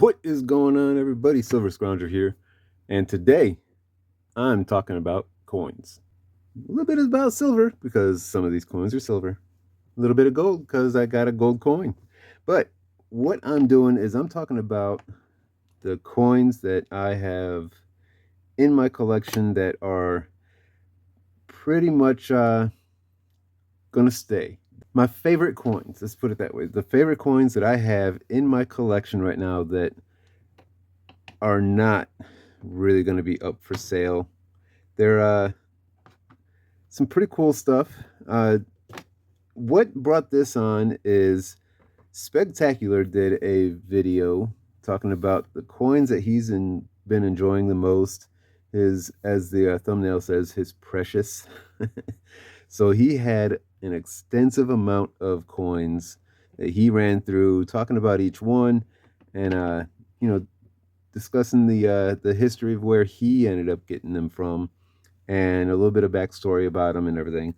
What is going on, everybody? Silver Scrounger here, and today I'm talking about coins. A little bit about silver because some of these coins are silver. A little bit of gold because I got a gold coin. But what I'm doing is I'm talking about the coins that I have in my collection that are pretty much gonna stay. My favorite coins, let's put it that way. The favorite coins that I have in my collection right now that are not really going to be up for sale. They're some pretty cool stuff. What brought this on is Spegtacular did a video talking about the coins that been enjoying the most. His, as the thumbnail says, his precious. So he had an extensive amount of coins that he ran through, talking about each one, and you know, discussing the history of where he ended up getting them from, and a little bit of backstory about him and everything.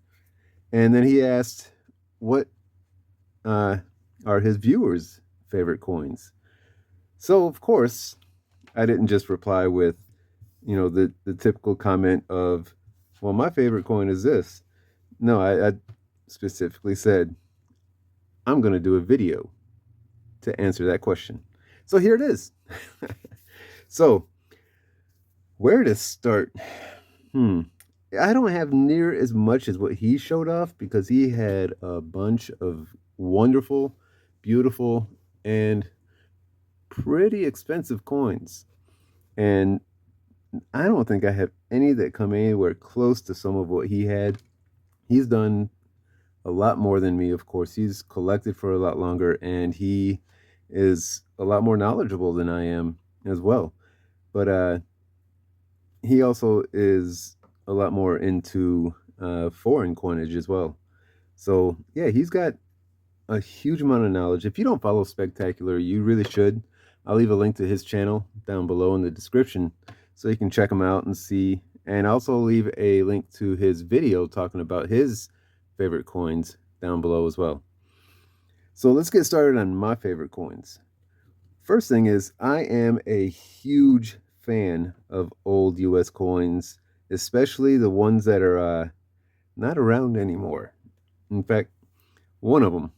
And then he asked, "What are his viewers' favorite coins?" So of course, I didn't just reply with, the typical comment of, "Well, my favorite coin is this." No, I specifically said, "I'm going to do a video to answer that question." So here it is. So where to start? I don't have near as much as what he showed off because he had a bunch of wonderful, beautiful, and pretty expensive coins. And I don't think I have any that come anywhere close to some of what he had. He's done a lot more than me, of course. He's collected for a lot longer, and he is a lot more knowledgeable than I am as well. But he also is a lot more into foreign coinage as well. So yeah, he's got a huge amount of knowledge. If you don't follow Spegtacular, you really should. I'll leave a link to his channel down below in the description so you can check him out and see. And also leave a link to his video talking about his favorite coins down below as well. So let's get started on my favorite coins. First thing is, I am a huge fan of old US coins, especially the ones that are not around anymore. In fact, one of them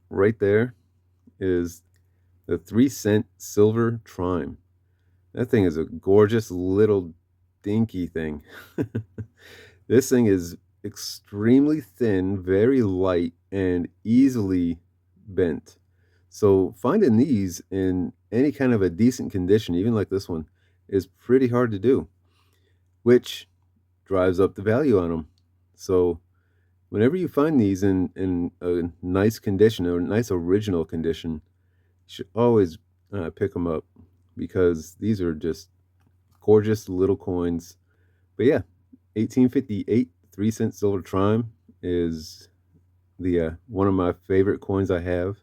right there is the 3-cent silver trime. That thing is a gorgeous little dinky thing. This thing is extremely thin, very light, and easily bent. So finding these in any kind of a decent condition, even like this one, is pretty hard to do, which drives up the value on them. So whenever you find these in a nice condition, or a nice original condition, you should always pick them up because these are just gorgeous little coins. But yeah, 1858 3-cent silver trime is the one of my favorite coins I have.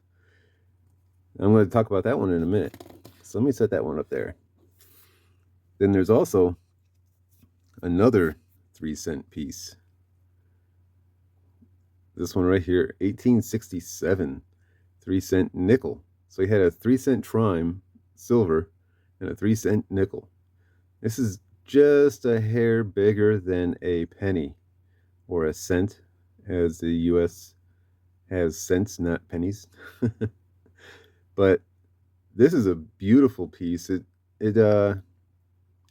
I'm going to talk about that one in a minute. So let me set that one up there. Then there's also another 3-cent piece. This one right here, 1867 3-cent nickel. So he had a 3-cent trime silver and a 3-cent nickel. This is just a hair bigger than a penny or a cent, as the US has cents, not pennies. But this is a beautiful piece. It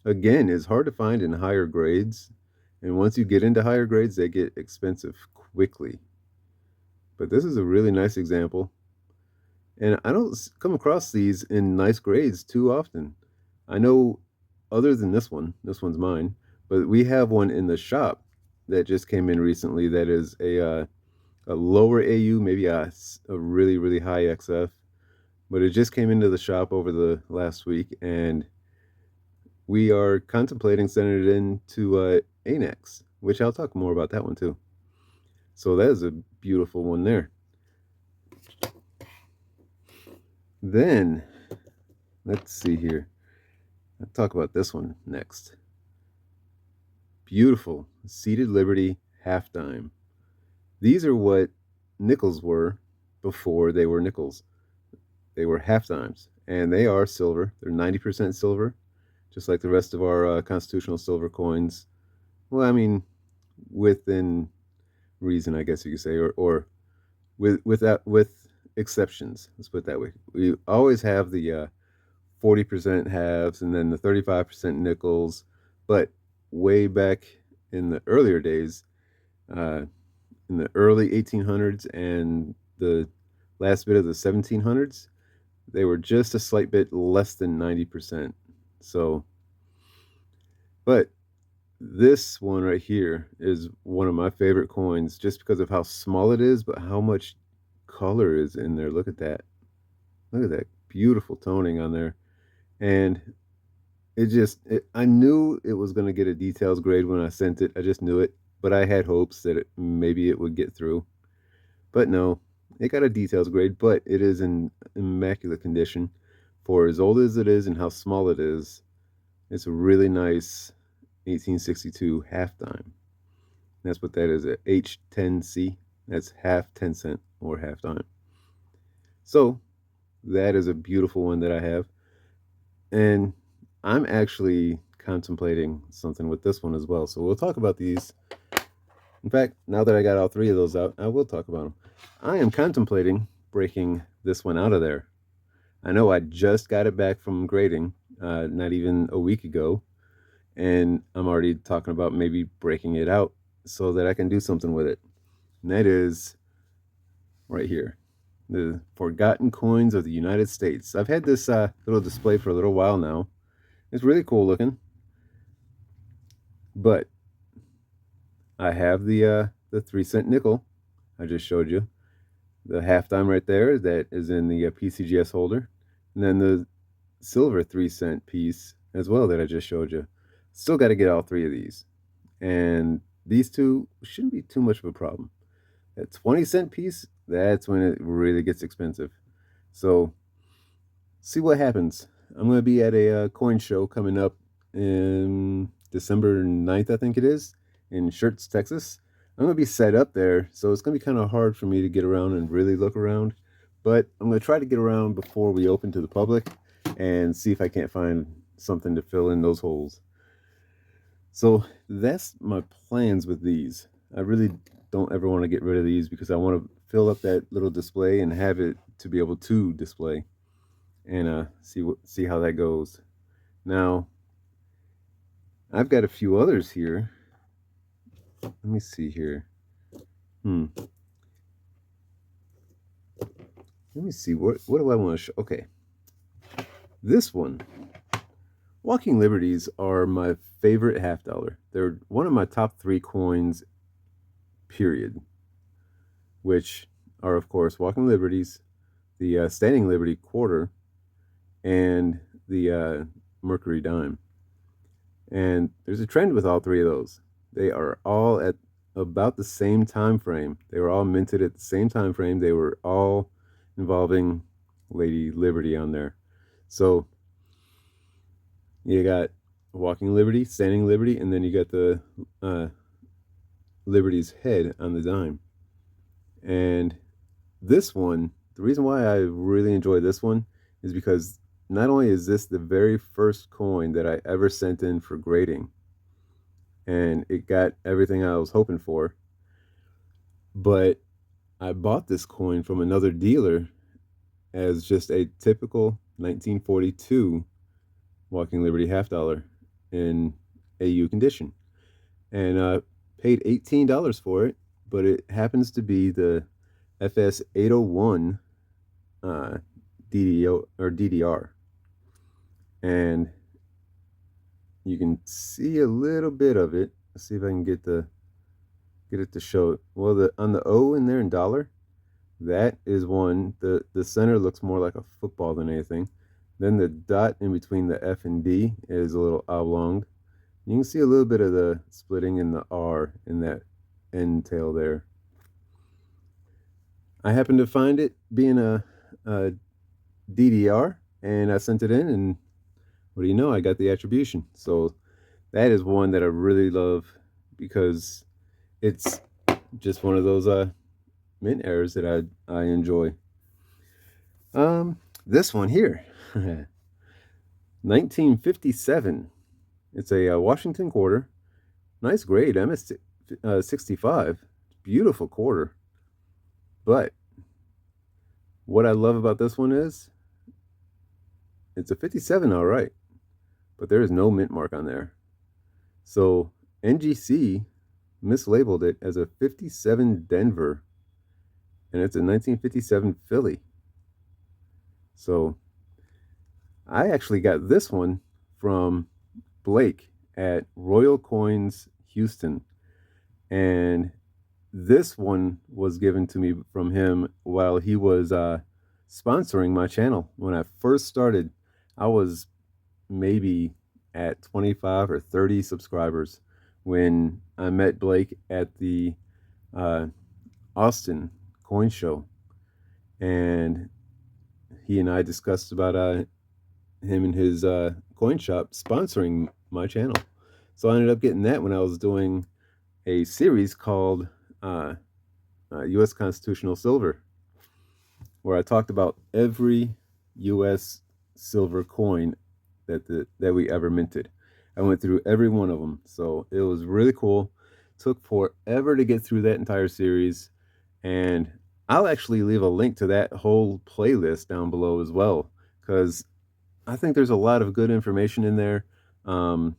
again is hard to find in higher grades, and once you get into higher grades, they get expensive quickly. But this is a really nice example, and I don't come across these in nice grades too often. I know, other than this one's mine, but we have one in the shop that just came in recently that is a lower AU, maybe a really, really high XF. But it just came into the shop over the last week, and we are contemplating sending it in to ANEX, which I'll talk more about that one too. So that is a beautiful one there. Then, let's see here. I'll talk about this one next. Beautiful Seated Liberty half dime. These are what nickels were before they were nickels. they were half dimes, and they are silver. They're 90% silver, just like the rest of our constitutional silver coins. Well, I mean, within reason, I guess you could say, or with exceptions. Let's put it that way. We always have the 40% halves and then the 35% nickels, but way back in the earlier days, uh, in the early 1800s and the last bit of the 1700s, they were just a slight bit less than 90%. So, but this one right here is one of my favorite coins just because of how small it is, but how much color is in there. Look at that. Look at that beautiful toning on there. And I knew it was going to get a details grade when I sent it. I just knew it, but I had hopes that maybe it would get through. But no, it got a details grade, but it is in immaculate condition for as old as it is and how small it is. It's a really nice 1862 half dime. That's what that is, a H10C. That's half 10 cent or half dime. So that is a beautiful one that I have. And I'm actually contemplating something with this one as well. So we'll talk about these. In fact, now that I got all three of those out, I will talk about them. I am contemplating breaking this one out of there. I know I just got it back from grading, not even a week ago, and I'm already talking about maybe breaking it out so that I can do something with it. And that is right here, the Forgotten Coins of the United States. I've had this little display for a little while now. It's really cool looking, but I have the 3-cent nickel I just showed you, the half dime right there that is in the PCGS holder, and then the silver 3-cent piece as well that I just showed you. Still got to get all three of these, and these two shouldn't be too much of a problem. That 20-cent piece, that's when it really gets expensive. So see what happens. I'm going to be at a coin show coming up in December 9th, I think it is, in Shirts, Texas. I'm going to be set up there, so it's going to be kind of hard for me to get around and really look around. But I'm going to try to get around before we open to the public and see if I can't find something to fill in those holes. So that's my plans with these. I really don't ever want to get rid of these because I want to fill up that little display and have it to be able to display and see how that goes. Now, I've got a few others here. Let me see here. Let me see, what do I want to show? Okay. This one. Walking Liberties are my favorite half dollar. They're one of my top 3 coins, period. Which are, of course, Walking Liberties, the Standing Liberty quarter, and the Mercury dime. And there's a trend with all 3 of those. They are all at about the same time frame. They were all minted at the same time frame. They were all involving Lady Liberty on there. So you got Walking Liberty, Standing Liberty, and then you got the Liberty's head on the dime. And this one, the reason why I really enjoy this one is because not only is this the very first coin that I ever sent in for grading, and it got everything I was hoping for, but I bought this coin from another dealer as just a typical 1942 Walking Liberty half dollar in AU condition, and paid $18 for it, but it happens to be the FS 801 DDR, and you can see a little bit of it. Let's see if I can get it to show it. Well, on the O in there in dollar, that is one. The center looks more like a football than anything. Then the dot in between the F and D is a little oblong. You can see a little bit of the splitting in the R in that end tail there. I happened to find it being a DDR, and I sent it in, and what do you know, I got the attribution. So that is one that I really love because it's just one of those mint errors that I enjoy. This one here, 1957. It's a Washington quarter. Nice grade, MS 65. Beautiful quarter. But what I love about this one is it's a 57, all right, but there is no mint mark on there. So NGC mislabeled it as a 57 Denver, and it's a 1957 Philly. So I actually got this one from Blake at Royal Coins Houston, and this one was given to me from him while he was sponsoring my channel. When I first started, I was maybe at 25 or 30 subscribers when I met Blake at the uh, Austin coin show, and he and I discussed about him and his coin shop sponsoring my channel. So I ended up getting that when I was doing a series called U.S. Constitutional Silver, where I talked about every U.S. silver coin that we ever minted. I went through every one of them, so it was really cool. Took forever to get through that entire series, and I'll actually leave a link to that whole playlist down below as well, because I think there's a lot of good information in there, and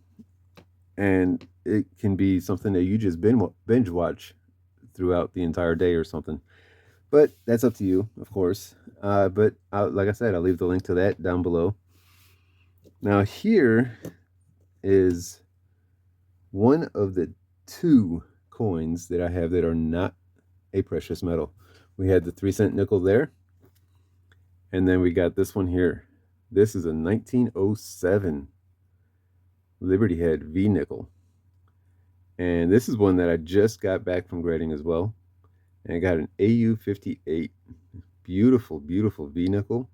it can be something that you just binge watch throughout the entire day or something. But that's up to you, of course. But like I said, I'll leave the link to that down below. Now here is one of the two coins that I have that are not a precious metal. We had the 3-cent nickel there, and then we got this one here. This is a 1907 Liberty Head V nickel, and this is one that I just got back from grading as well, and I got an AU58. Beautiful, beautiful V nickel.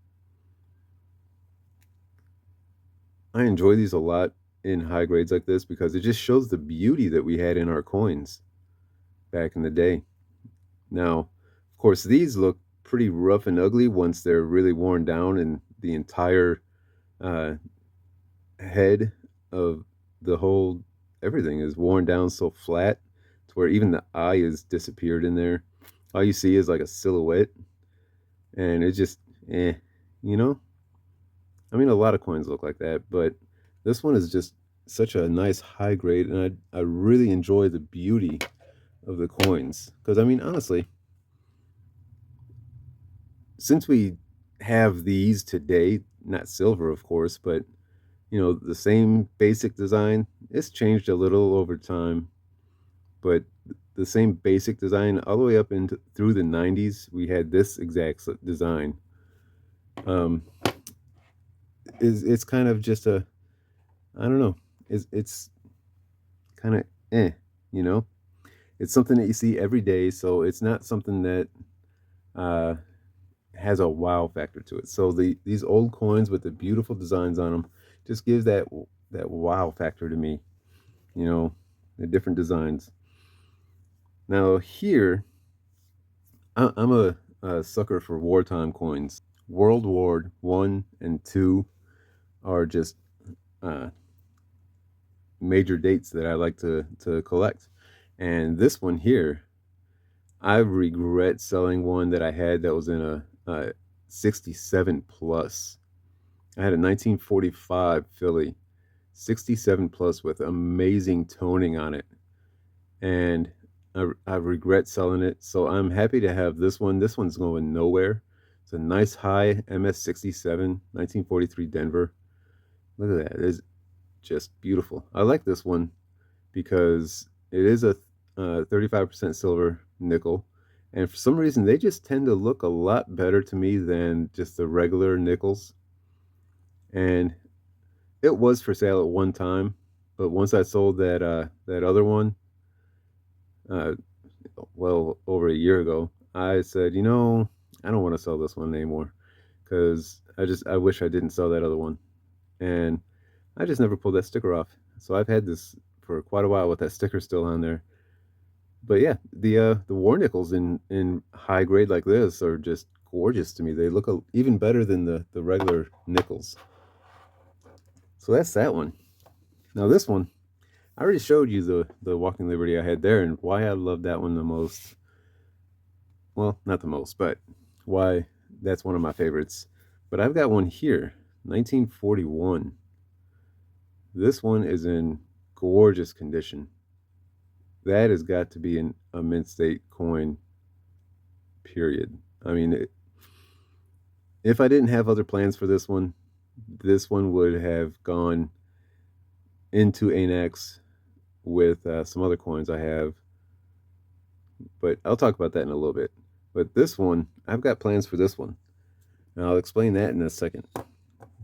I enjoy these a lot in high grades like this because it just shows the beauty that we had in our coins back in the day. Now, of course, these look pretty rough and ugly once they're really worn down and the entire head of the whole everything is worn down so flat to where even the eye is disappeared in there. All you see is like a silhouette, and it just you know. I mean, a lot of coins look like that, but this one is just such a nice high grade, and I really enjoy the beauty of the coins. Because, I mean, honestly, since we have these today, not silver, of course, but, you know, the same basic design, it's changed a little over time, but the same basic design all the way up into through the 90s, we had this exact design. It's kind of just a, I don't know, it's kind of you know, it's something that you see every day, so it's not something that has a wow factor to it. So these old coins with the beautiful designs on them just gives that wow factor to me, you know, the different designs. Now here, I'm a sucker for wartime coins. World War I and II are just major dates that I like to collect. And this one here, I regret selling one that I had that was in a 67 plus. I had a 1945 Philly 67 plus with amazing toning on it, and I regret selling it. So I'm happy to have this one. This one's going nowhere. It's a nice high MS67 1943 Denver. Look at that. It's just beautiful. I like this one because it is a 35% silver nickel, and for some reason they just tend to look a lot better to me than just the regular nickels. And it was for sale at one time, but once I sold that that other one, well over a year ago, I said, you know, I don't want to sell this one anymore because I wish I didn't sell that other one, and I just never pulled that sticker off. So I've had this for quite a while with that sticker still on there. But yeah, the war nickels in high grade like this are just gorgeous to me. They look even better than the regular nickels. So that's that one. Now this one, I already showed you the Walking Liberty I had there and why I love that one the most. Well, not the most, but why that's one of my favorites. But I've got one here, 1941. This one is in gorgeous condition. That has got to be a mint state coin, period. I mean, if I didn't have other plans for this one would have gone into ANX with some other coins I have. But I'll talk about that in a little bit. But this one, I've got plans for this one. And I'll explain that in a second.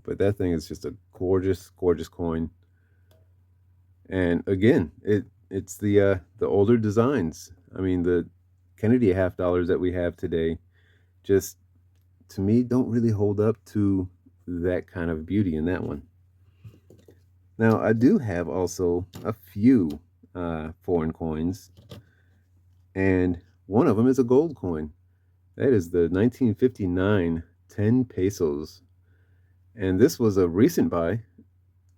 But that thing is just a gorgeous, gorgeous coin. And again, it's the older designs. I mean, the Kennedy half dollars that we have today just, to me, don't really hold up to that kind of beauty in that one. Now, I do have also a few foreign coins, and one of them is a gold coin. That is the 1959 10 pesos. And this was a recent buy.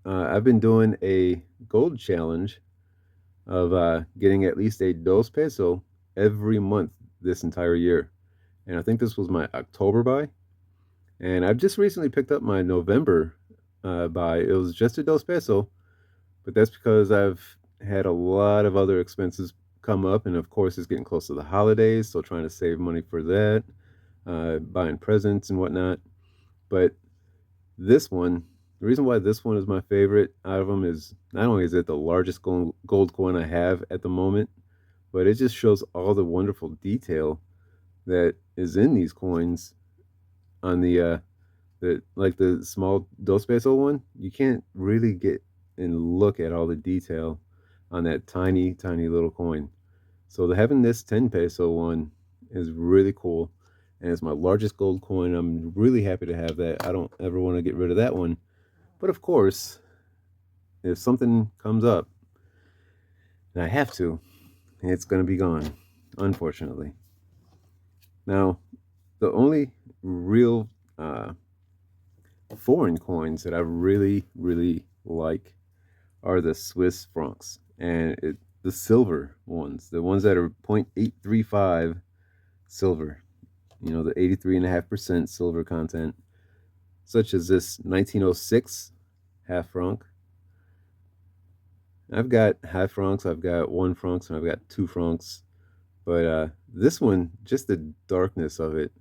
I've been doing a gold challenge of getting at least a 2 peso every month this entire year. And I think this was my October buy. And I've just recently picked up my November buy. It was just a 2 peso, but that's because I've had a lot of other expenses come up. And of course, it's getting close to the holidays, so trying to save money for that, buying presents and whatnot. But this one, the reason why this one is my favorite out of them is not only is it the largest gold coin I have at the moment, but it just shows all the wonderful detail that is in these coins. On the like the small 2 peso one, you can't really get and look at all the detail on that tiny, tiny little coin. So having this 10 peso one is really cool. And it's my largest gold coin. I'm really happy to have that. I don't ever want to get rid of that one. But of course, if something comes up and I have to, it's going to be gone, unfortunately. Now, the only real foreign coins that I really, really like are the Swiss francs. And the silver ones, the ones that are 0.835 silver. You know, the 83.5% silver content, such as this 1906 half franc. I've got half francs, I've got 1 francs, and I've got 2 francs. But this one, just the darkness of it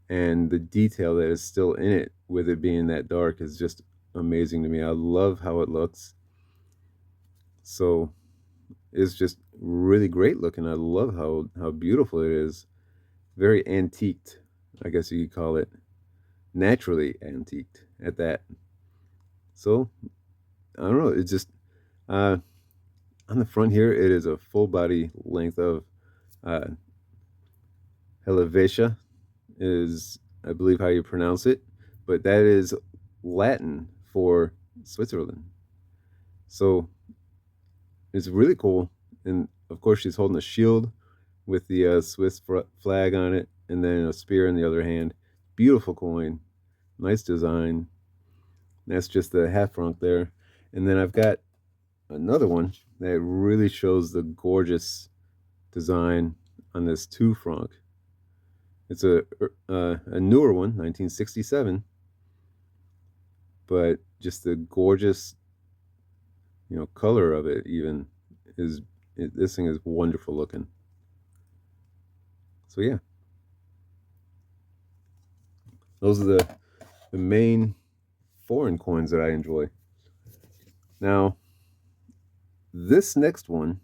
and the detail that is still in it, with it being that dark, is just amazing to me. I love how it looks. So it's just really great looking. I love how beautiful it is. Very antiqued, I guess you could call it. Naturally antiqued at that. So I don't know, it's just on the front here, it is a full body length of Helvetia is, I believe, how you pronounce it, but that is Latin for Switzerland. So it's really cool. And of course, she's holding a shield with the Swiss flag on it, and then a spear in the other hand. Beautiful coin, nice design. That's just the half franc there. And then I've got another one that really shows the gorgeous design on this 2 franc. It's a newer one, 1967, but just the gorgeous, you know, color of it even is, this thing is wonderful looking. So yeah, those are the main foreign coins that I enjoy. Now, this next one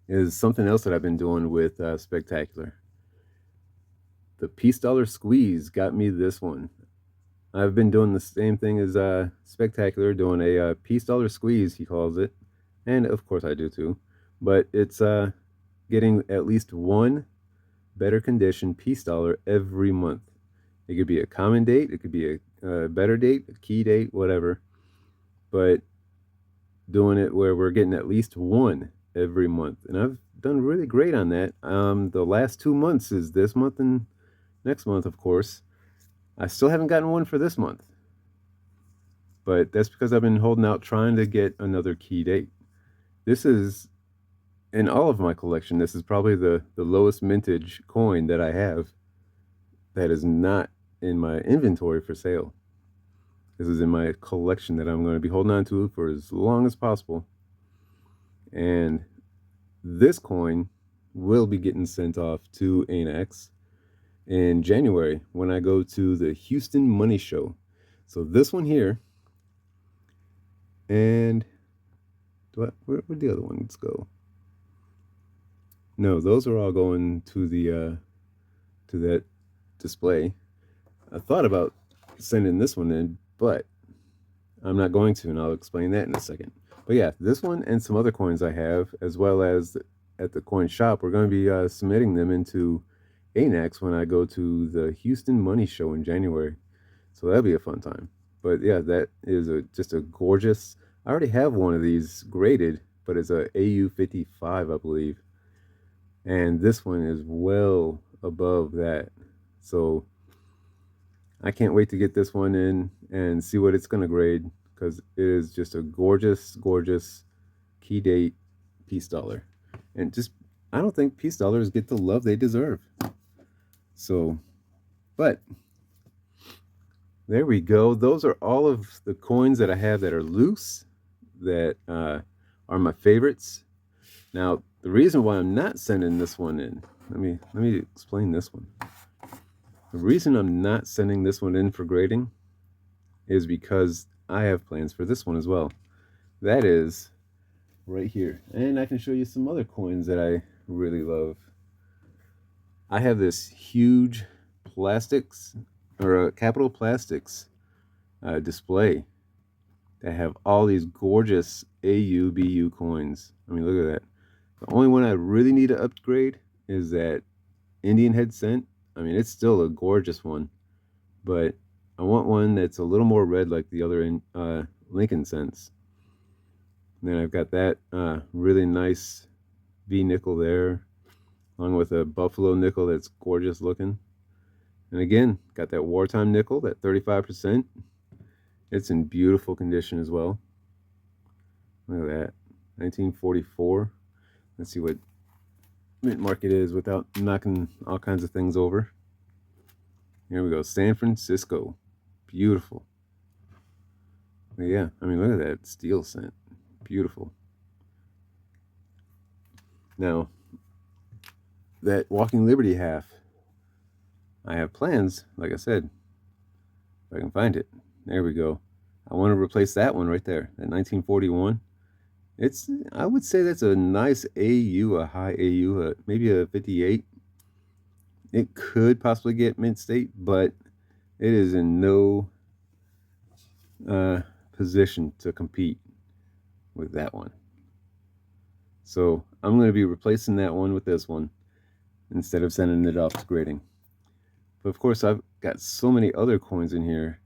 is something else that I've been doing with Spegtacular. The piece dollar squeeze got me this one. I've been doing the same thing as Spegtacular, doing a piece dollar squeeze, he calls it. And of course I do too. But it's getting at least one better condition piece dollar every month. It could be a common date, it could be a better date, a key date, whatever. But doing it where we're getting at least one every month. And I've done really great on that. The last 2 months is this month and next month, of course. I still haven't gotten one for this month, but that's because I've been holding out trying to get another key date. This is, in all of my collection, this is probably the lowest mintage coin that I have that is not in my inventory for sale. This is in my collection that I'm going to be holding on to for as long as possible. And this coin will be getting sent off to ANAX in January when I go to the Houston Money Show. So this one here, and where'd the other ones go? No, those are all going to the to that display. I thought about sending this one in, but I'm not going to, and I'll explain that in a second. But yeah, this one and some other coins I have, as well as at the coin shop, we're going to be submitting them into ANAX when I go to the Houston Money Show in January. So that'll be a fun time. But yeah, that is just a gorgeous. I already have one of these graded, but it's a AU55, I believe. And this one is well above that. So I can't wait to get this one in and see what it's going to grade, because it is just a gorgeous, gorgeous key date piece dollar. And just, I don't think piece dollars get the love they deserve. So, but there we go. Those are all of the coins that I have that are loose, that are my favorites. Now, the reason why I'm not sending this one in, let me explain this one. The reason I'm not sending this one in for grading is because I have plans for this one as well. That is right here. And I can show you some other coins that I really love. I have this huge plastics, or a Capital Plastics display that have all these gorgeous AU/BU coins. I mean, look at that. The only one I really need to upgrade is that Indian head cent. I mean, it's still a gorgeous one, but I want one that's a little more red like the other Lincoln cents. And then I've got that really nice V nickel there, along with a buffalo nickel that's gorgeous looking. And again, got that wartime nickel, that 35%. It's in beautiful condition as well. Look at that, 1944. Let's see what mint market is without knocking all kinds of things over. Here we go, San Francisco. Beautiful. But yeah, I mean, look at that steel cent. Beautiful. Now, that Walking Liberty half, I have plans, like I said, if I can find it. There we go. I want to replace that one right there, that 1941. It's, I would say that's a nice AU, a high AU, maybe a 58. It could possibly get mint state, but it is in no position to compete with that one. So I'm going to be replacing that one with this one instead of sending it off to grading. But of course, I've got so many other coins in here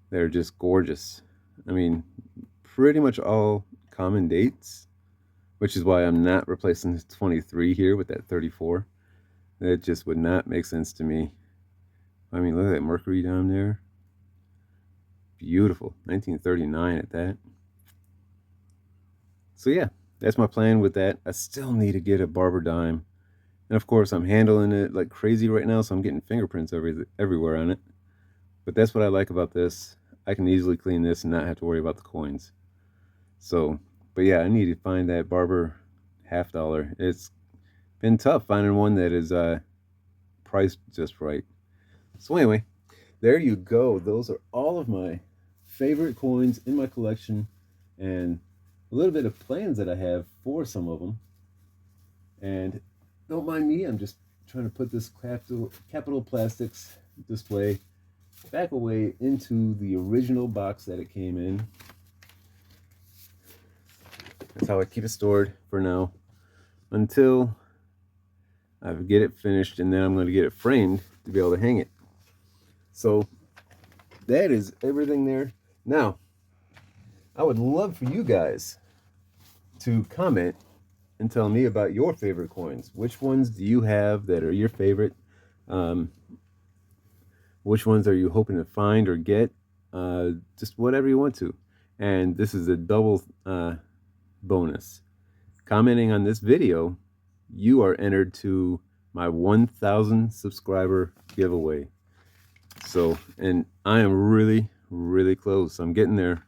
that are just gorgeous. I mean, pretty much all common dates, which is why I'm not replacing the 23 here with that 34. That just would not make sense to me. I mean, look at that Mercury down there. Beautiful, 1939 at that. So yeah, that's my plan with that. I still need to get a barber dime. And of course, I'm handling it like crazy right now, so I'm getting fingerprints everywhere on it. But that's what I like about this. I can easily clean this and not have to worry about the coins. So, but yeah, I need to find that barber half dollar. It's been tough finding one that is priced just right. So anyway, there you go. Those are all of my favorite coins in my collection, and a little bit of plans that I have for some of them. And don't mind me, I'm just trying to put this Capital Plastics display back away into the original box that it came in. That's how I keep it stored for now, until I get it finished, and then I'm going to get it framed to be able to hang it. So that is everything there. Now, I would love for you guys to comment and tell me about your favorite coins. Which ones do you have that are your favorite? Which ones are you hoping to find or get? Just whatever you want to. And this is a double bonus. Commenting on this video, you are entered to my 1,000 subscriber giveaway. So, and I am really, really close. I'm getting there.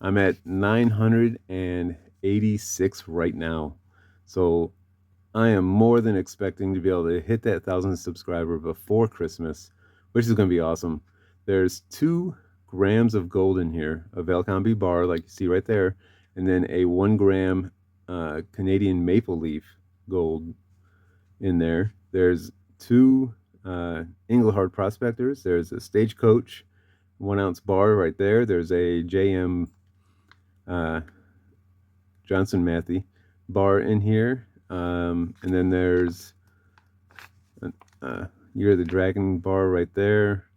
I'm at 986 right now. So I am more than expecting to be able to hit that 1,000 subscriber before Christmas, which is going to be awesome. There's 2 grams of gold in here, a Valcombe bar like you see right there, and then a 1 gram Canadian maple leaf gold in there. There's 2 Englehart prospectors. There's a Stagecoach 1 ounce bar right there. There's a JM Johnson Matthey bar in here. And then there's Year of the Dragon bar right there.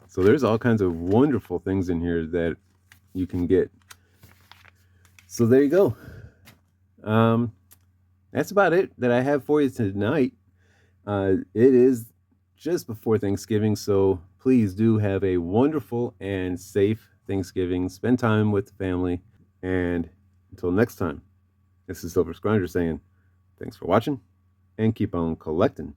So there's all kinds of wonderful things in here that you can get. So there you go. That's about it that I have for you tonight. It is just before Thanksgiving, so please do have a wonderful and safe Thanksgiving. Spend time with the family. And until next time, this is Silver Scrounger saying thanks for watching and keep on collecting.